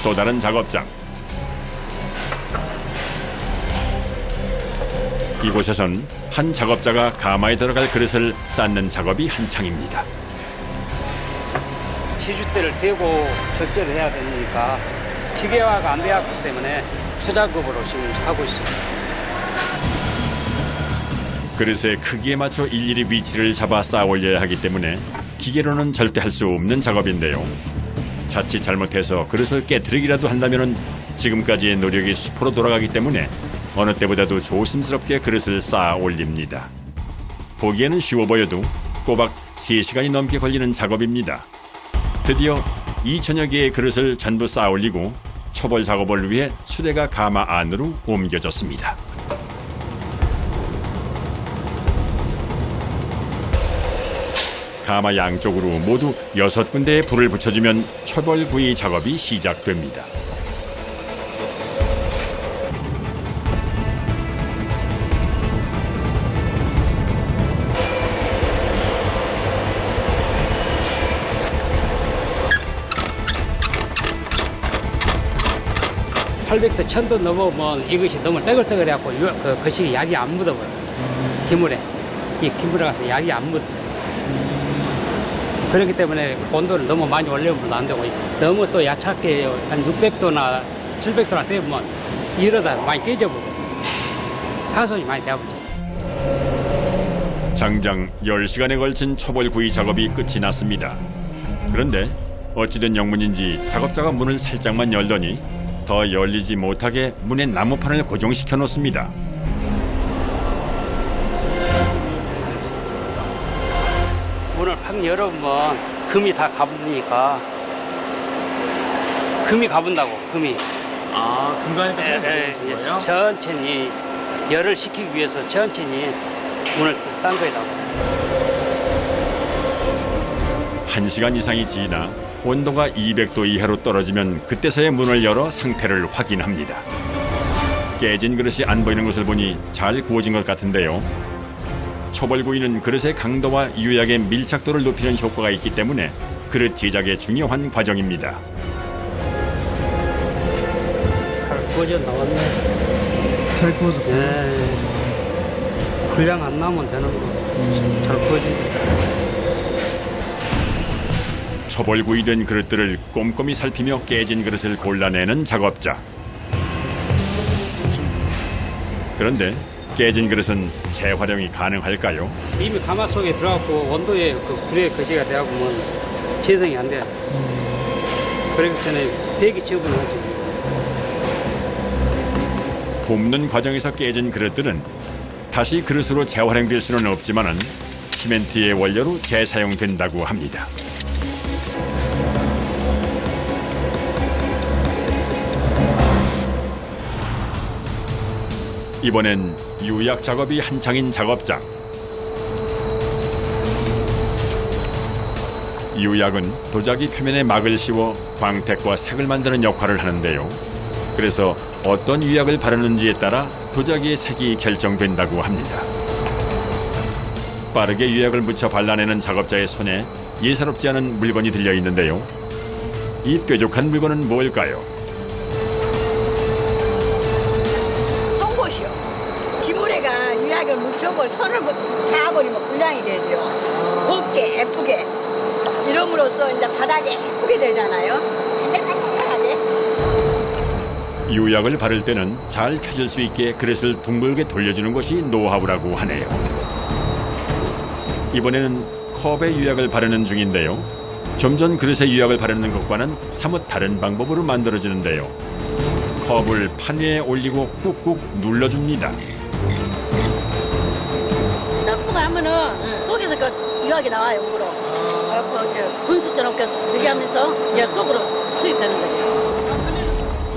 또 다른 작업장. 이곳에선 한 작업자가 가마에 들어갈 그릇을 쌓는 작업이 한창입니다. 치주대를 대고 절제를 해야 되니까 기계화가 안 되었기 때문에 수작업으로 지금 하고 있습니다. 그릇의 크기에 맞춰 일일이 위치를 잡아 쌓아 올려야 하기 때문에 기계로는 절대 할 수 없는 작업인데요. 자칫 잘못해서 그릇을 깨트리기라도 한다면 지금까지의 노력이 수포로 돌아가기 때문에 어느 때보다도 조심스럽게 그릇을 쌓아 올립니다. 보기에는 쉬워 보여도 꼬박 3시간이 넘게 걸리는 작업입니다. 드디어 2천여 개의 그릇을 전부 쌓아 올리고 초벌 작업을 위해 수레가 가마 안으로 옮겨졌습니다. 가마 양쪽으로 모두 6군데에 불을 붙여주면 초벌구이 작업이 시작됩니다. (800도) (1000도) 넘으면 이것이 너무 떠글떠글해갖고 그 거식이 약이 안 묻어버려요. 기물에. 이 기물에 가서 약이 안 묻어. 그렇기 때문에 온도를 너무 많이 올리면 안 되고 너무 또 약하게 한 600도나 700도나 되면 이러다 많이 깨져버려. 파손이 많이 되어버리죠. 장장 10시간에 걸친 초벌구이 작업이 끝이 났습니다. 그런데 어찌된 영문인지 작업자가 문을 살짝만 열더니 더 열리지 못하게 문에 나무판을 고정시켜 놓습니다. 문을 팍 열어보면 금이 다 가부니까 금이 가분다고 금이. 아, 금가니까 예, 천천히 열을 식히기 위해서 천천히 문을 딴 거에다가. 1시간 이상이 지나 온도가 200도 이하로 떨어지면 그때서야 문을 열어 상태를 확인합니다. 깨진 그릇이 안 보이는 것을 보니 잘 구워진 것 같은데요. 초벌구이는 그릇의 강도와 유약의 밀착도를 높이는 효과가 있기 때문에 그릇 제작에 중요한 과정입니다. 잘 구워져 나왔네. 잘 구워서. 분량 안 나면 되는 거. 잘 구워진다. 초벌구이된 그릇들을 꼼꼼히 살피며 깨진 그릇을 골라내는 작업자. 그런데 깨진 그릇은 재활용이 가능할까요? 이미 가마 속에 들어가고 온도에 그 불의 거시가 되어보면 재생이 안 돼. 그렇기 때문에 배기 처분을 하지. 굽는 과정에서 깨진 그릇들은 다시 그릇으로 재활용될 수는 없지만은 시멘트의 원료로 재사용된다고 합니다. 이번엔 유약 작업이 한창인 작업장. 유약은 도자기 표면에 막을 씌워 광택과 색을 만드는 역할을 하는데요. 그래서 어떤 유약을 바르는지에 따라 도자기의 색이 결정된다고 합니다. 빠르게 유약을 묻혀 발라내는 작업자의 손에 예사롭지 않은 물건이 들려 있는데요. 이 뾰족한 물건은 뭘까요? 기물에가 유약을 묻혀볼 손을 닿아버리면 불량이 되죠. 곱게 예쁘게 이름으로써 이제 바닥에 예쁘게 되잖아요. 반들반들하게. 유약을 바를 때는 잘 펴질 수 있게 그릇을 둥글게 돌려주는 것이 노하우라고 하네요. 이번에는 컵에 유약을 바르는 중인데요. 좀 전 그릇에 유약을 바르는 것과는 사뭇 다른 방법으로 만들어지는데요. 컵을 판 위에 올리고 꾹꾹 눌러줍니다. 꾹 하면은 속에서 그 유약이 나와요, 목으로. 분수처럼 저기 하면서 이제 속으로 투입되는 거죠.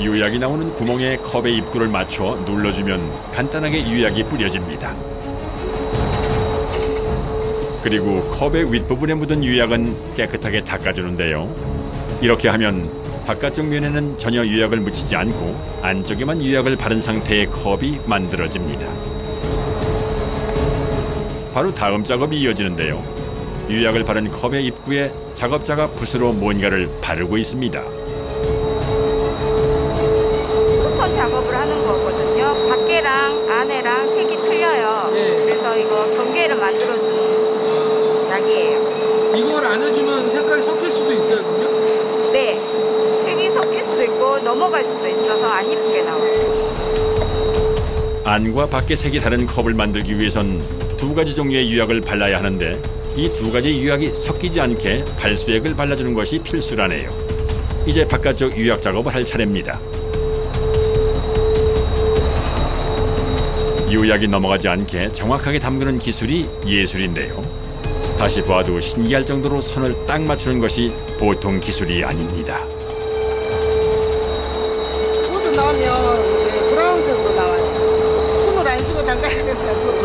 유약이 나오는 구멍에 컵의 입구를 맞춰 눌러주면 간단하게 유약이 뿌려집니다. 그리고 컵의 윗부분에 묻은 유약은 깨끗하게 닦아주는데요. 이렇게 하면 바깥쪽 면에는 전혀 유약을 묻히지 않고 안쪽에만 유약을 바른 상태의 컵이 만들어집니다. 바로 다음 작업이 이어지는데요. 유약을 바른 컵의 입구에 작업자가 붓으로 뭔가를 바르고 있습니다. 넘어갈 수도 있어서 안 이쁘게 나와요. 안과 밖의 색이 다른 컵을 만들기 위해선 두 가지 종류의 유약을 발라야 하는데 이 두 가지 유약이 섞이지 않게 발수액을 발라주는 것이 필수라네요. 이제 바깥쪽 유약 작업을 할 차례입니다. 유약이 넘어가지 않게 정확하게 담그는 기술이 예술인데요. 다시 봐도 신기할 정도로 선을 딱 맞추는 것이 보통 기술이 아닙니다. 옷을 넣으면 이제 브라운색으로 나와요. 숨을 안 쉬고 담가야 된다고.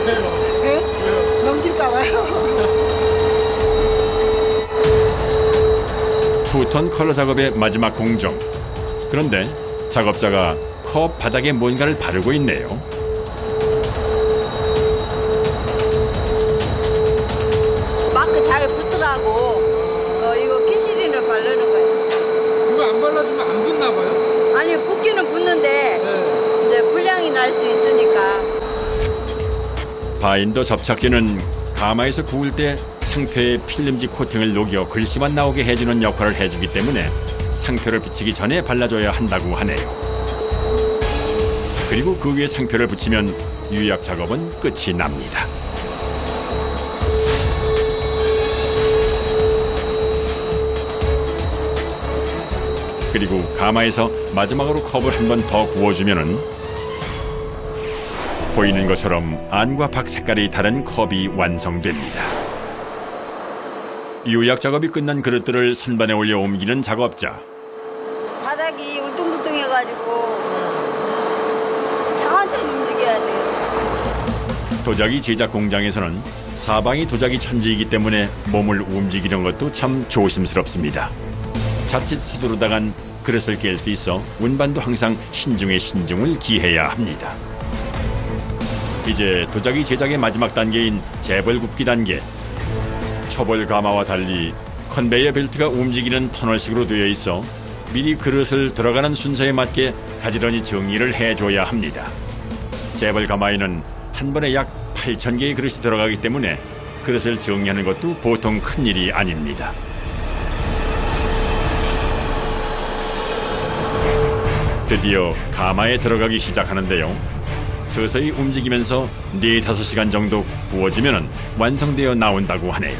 네? 넘길까 봐요. 투톤 컬러 작업의 마지막 공정. 그런데 작업자가 컵 바닥에 뭔가를 바르고 있네요. 마크 잘 붙더라고. 이거 키시린을 바르는 거예요. 그거 안 발라주면 안 붙나 봐요? 아니 붓기는 붙는데 이제 불량이 날 수 있으니까. 바인더 접착제는 가마에서 구울 때 상표의 필름지 코팅을 녹여 글씨만 나오게 해주는 역할을 해주기 때문에 상표를 붙이기 전에 발라줘야 한다고 하네요. 그리고 그 위에 상표를 붙이면 유약 작업은 끝이 납니다. 그리고 가마에서 마지막으로 컵을 한 번 더 구워주면은 보이는 것처럼 안과 밖 색깔이 다른 컵이 완성됩니다. 유약 작업이 끝난 그릇들을 선반에 올려 옮기는 작업자. 바닥이 울퉁불퉁해가지고 천천히 움직여야 돼요. 도자기 제작 공장에서는 사방이 도자기 천지이기 때문에 몸을 움직이는 것도 참 조심스럽습니다. 자칫 서두르다간 그릇을 깰 수 있어 운반도 항상 신중에 신중을 기해야 합니다. 이제 도자기 제작의 마지막 단계인 재벌 굽기 단계. 초벌 가마와 달리 컨베이어 벨트가 움직이는 터널식으로 되어 있어 미리 그릇을 들어가는 순서에 맞게 가지런히 정리를 해줘야 합니다. 재벌 가마에는 한 번에 약 8,000개의 그릇이 들어가기 때문에 그릇을 정리하는 것도 보통 큰일이 아닙니다. 드디어 가마에 들어가기 시작하는데요. 서서히 움직이면서 4-5시간 정도 구워지면 완성되어 나온다고 하네요.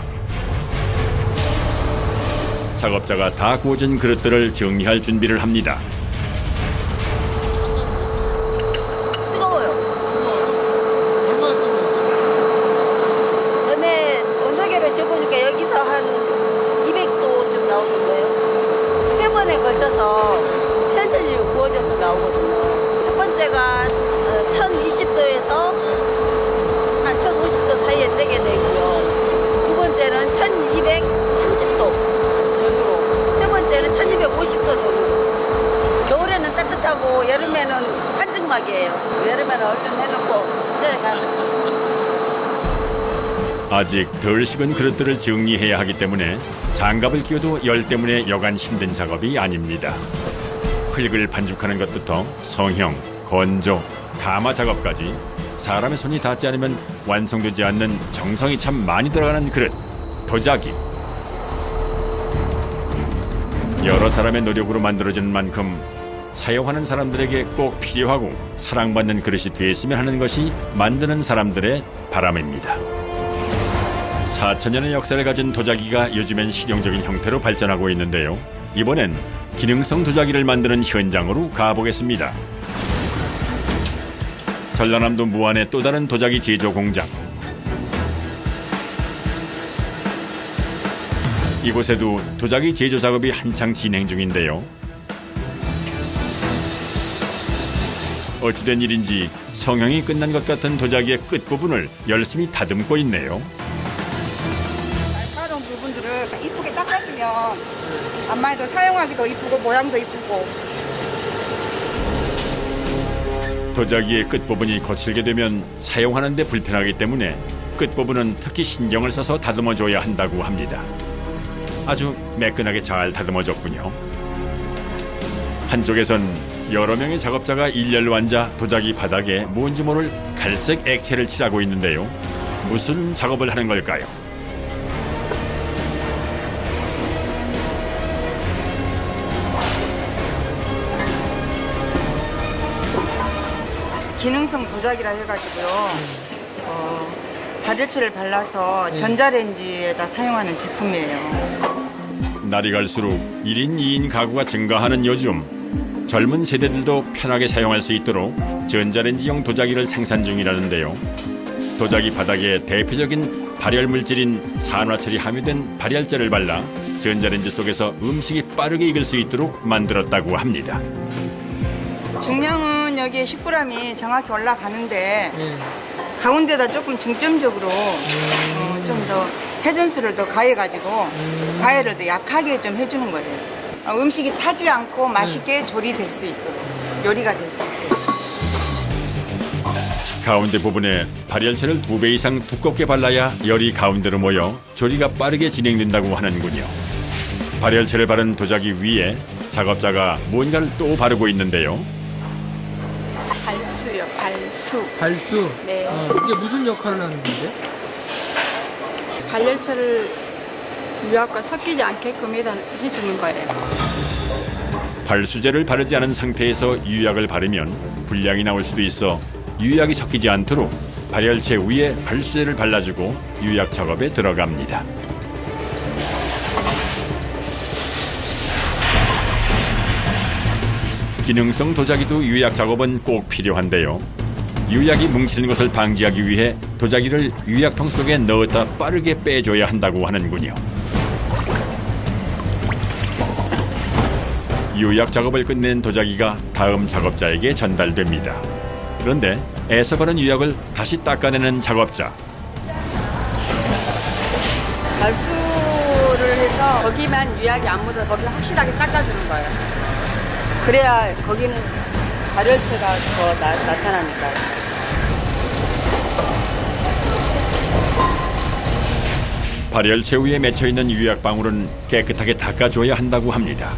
작업자가 다 구워진 그릇들을 정리할 준비를 합니다. 뜨거워요. 얼마나 뜨거워요? 전에 온도계를 재보니까 여기서 한 200도쯤 나오는 거예요. 3번에 걸쳐서 천천히 구워져서 나오거든요. 첫 번째가 1020도에서 한 1050도 사이에 떼게 되고요. 두 번째는 1230도 전후로, 세 번째는 1250도 전후로. 겨울에는 따뜻하고 여름에는 한증막이에요. 여름에는 얼른 해놓고 이제 가서. 아직 덜 식은 그릇들을 정리해야 하기 때문에 장갑을 끼워도 열 때문에 여간 힘든 작업이 아닙니다. 흙을 반죽하는 것부터 성형, 건조, 가마 작업까지 사람의 손이 닿지 않으면 완성되지 않는 정성이 참 많이 들어가는 그릇, 도자기. 여러 사람의 노력으로 만들어지는 만큼 사용하는 사람들에게 꼭 필요하고 사랑받는 그릇이 되었으면 하는 것이 만드는 사람들의 바람입니다. 4,000년의 역사를 가진 도자기가 요즘엔 실용적인 형태로 발전하고 있는데요. 이번엔 기능성 도자기를 만드는 현장으로 가보겠습니다. 전라남도 무안의 또 다른 도자기 제조 공장. 이곳에도 도자기 제조 작업이 한창 진행 중인데요. 어찌된 일인지 성형이 끝난 것 같은 도자기의 끝부분을 열심히 다듬고 있네요. 날카로운 부분들을 이쁘게 닦아주면 안마에도 사용하기도 이쁘고 모양도 이쁘고. 도자기의 끝부분이 거칠게 되면 사용하는 데 불편하기 때문에 끝부분은 특히 신경을 써서 다듬어줘야 한다고 합니다. 아주 매끈하게 잘 다듬어졌군요. 한쪽에선 여러 명의 작업자가 일렬로 앉아 도자기 바닥에 뭔지 모를 갈색 액체를 칠하고 있는데요. 무슨 작업을 하는 걸까요? 기능성 도자기라 해가지고요. 발열체를 발라서 전자레인지에다 사용하는 제품이에요. 날이 갈수록 1인, 2인 가구가 증가하는 요즘 젊은 세대들도 편하게 사용할 수 있도록 전자레인지용 도자기를 생산 중이라는데요. 도자기 바닥에 대표적인 발열 물질인 산화철이 함유된 발열제를 발라 전자레인지 속에서 음식이 빠르게 익을 수 있도록 만들었다고 합니다. 중량은 여기에 10g이 정확히 올라가는데 가운데다 조금 중점적으로 좀 더 회전수를 더 가해가지고 가해를 더 약하게 좀 해주는 거예요. 음식이 타지 않고 맛있게 조리될 수 있도록, 요리가 될 수 있도록. 가운데 부분에 발열체를 2배 이상 두껍게 발라야 열이 가운데로 모여 조리가 빠르게 진행된다고 하는군요. 발열체를 바른 도자기 위에 작업자가 뭔가를 또 바르고 있는데요. 발수요, 발수. 발수. 네. 이게 무슨 역할을 하는 건데? 발열체를 유약과 섞이지 않게끔 해주는 거예요. 발수제를 바르지 않은 상태에서 유약을 바르면 불량이 나올 수도 있어 유약이 섞이지 않도록 발열체 위에 발수제를 발라주고 유약 작업에 들어갑니다. 기능성 도자기도 유약 작업은 꼭 필요한데요. 유약이 뭉치는 것을 방지하기 위해 도자기를 유약통 속에 넣었다 빠르게 빼줘야 한다고 하는군요. 유약 작업을 끝낸 도자기가 다음 작업자에게 전달됩니다. 그런데 애써 바른 유약을 다시 닦아내는 작업자. 발수를 해서 거기만 유약이 안 묻어서 거기를 확실하게 닦아주는 거예요. 그래야 거기는 발열체가 더 나타나니까요. 발열체 위에 맺혀있는 유약 방울은 깨끗하게 닦아줘야 한다고 합니다.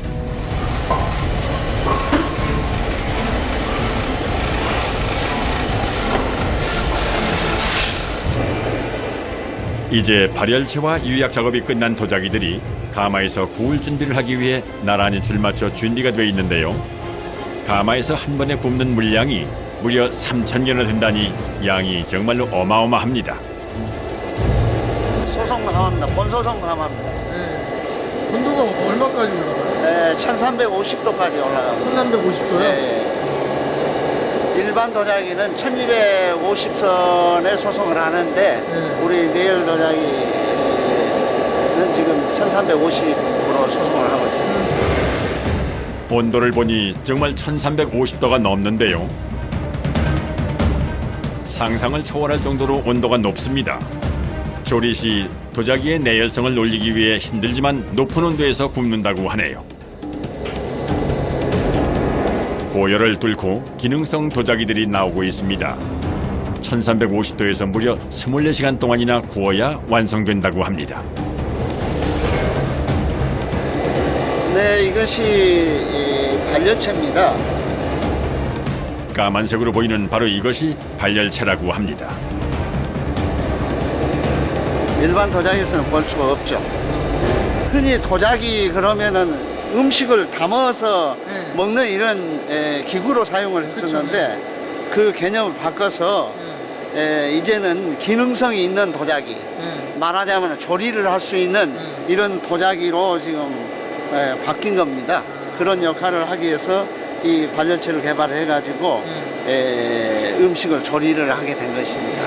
이제 발열체와 유약 작업이 끝난 도자기들이 가마에서 구울 준비를 하기 위해 나란히 줄맞춰 준비가 되어 있는데요. 가마에서 한 번에 굽는 물량이 무려 3,000개나 된다니 양이 정말로 어마어마합니다. 소송만 합니다. 본소송만 합니다. 네. 온도가 얼마까지 올라가요? 네, 1350도까지 올라갑니다. 1350도요? 네. 일반 도자기는 1250선에 소송을 하는데 우리 네일 도자기는 지금 1350으로 소송을 하고 있습니다. 온도를 보니 정말 1350도가 넘는데요. 상상을 초월할 정도로 온도가 높습니다. 조리 시 도자기의 내열성을 올리기 위해 힘들지만 높은 온도에서 굽는다고 하네요. 고열을 뚫고 기능성 도자기들이 나오고 있습니다. 1350도에서 무려 24시간 동안이나 구워야 완성된다고 합니다. 네, 이것이 발열체입니다. 까만색으로 보이는 바로 이것이 발열체라고 합니다. 일반 도자기에서는 볼 수가 없죠. 흔히 도자기 그러면은 음식을 담아서 먹는 이런 기구로 사용을 했었는데 그 개념을 바꿔서 이제는 기능성이 있는 도자기, 말하자면 조리를 할 수 있는 이런 도자기로 지금 바뀐 겁니다. 그런 역할을 하기 위해서 이 발열체를 개발해 가지고 음식을 조리를 하게 된 것입니다.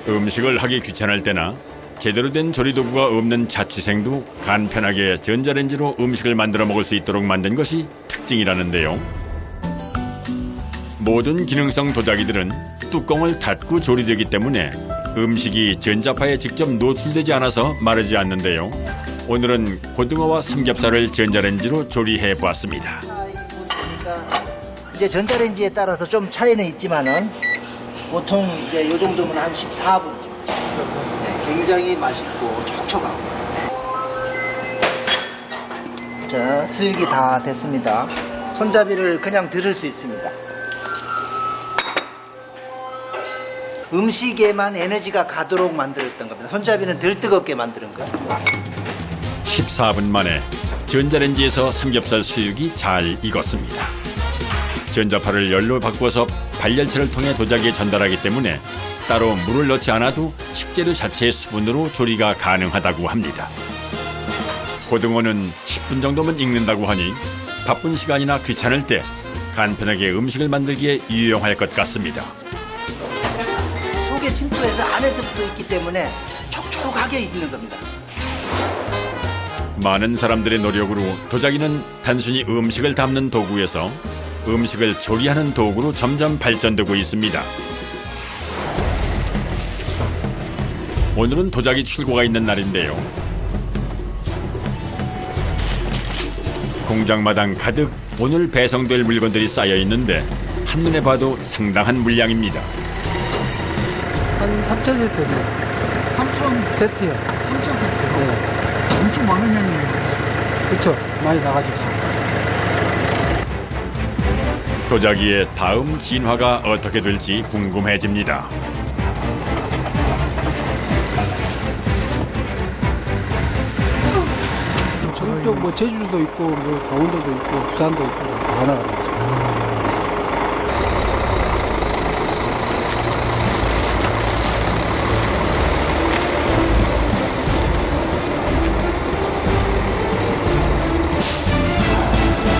음식을 하기 귀찮을 때나 제대로 된 조리도구가 없는 자취생도 간편하게 전자레인지로 음식을 만들어 먹을 수 있도록 만든 것이 특징이라는데요. 모든 기능성 도자기들은 뚜껑을 닫고 조리되기 때문에 음식이 전자파에 직접 노출되지 않아서 마르지 않는데요. 오늘은 고등어와 삼겹살을 전자레인지로 조리해 보았습니다. 이제 전자레인지에 따라서 좀 차이는 있지만은 보통 이제 요 정도면 한 14분. 굉장히 맛있고 촉촉하고. 자, 수육이 다 됐습니다. 손잡이를 그냥 들을 수 있습니다. 음식에만 에너지가 가도록 만들었던 겁니다. 손잡이는 덜 뜨겁게 만드는 거예요. 14분 만에 전자레인지에서 삼겹살 수육이 잘 익었습니다. 전자파를 열로 바꾸어서 발열체를 통해 도자기에 전달하기 때문에 따로 물을 넣지 않아도 식재료 자체의 수분으로 조리가 가능하다고 합니다. 고등어는 10분 정도면 익는다고 하니 바쁜 시간이나 귀찮을 때 간편하게 음식을 만들기에 유용할 것 같습니다. 속에 침투해서 안에서 붙어 있기 때문에 촉촉하게 익는 겁니다. 많은 사람들의 노력으로 도자기는 단순히 음식을 담는 도구에서 음식을 조리하는 도구로 점점 발전되고 있습니다. 오늘은 도자기 출고가 있는 날인데요. 공장마당 가득 오늘 배송될 물건들이 쌓여 있는데 한눈에 봐도 상당한 물량입니다. 한 3,000세트. 3천 세트요. 3,000세트. 네. 엄청 많은 양이에요. 그쵸. 많이 나가졌죠. 도자기의 다음 진화가 어떻게 될지 궁금해집니다. 전국 뭐 제주도 있고 뭐 강원도도 있고 부산도 있고 다 나가죠.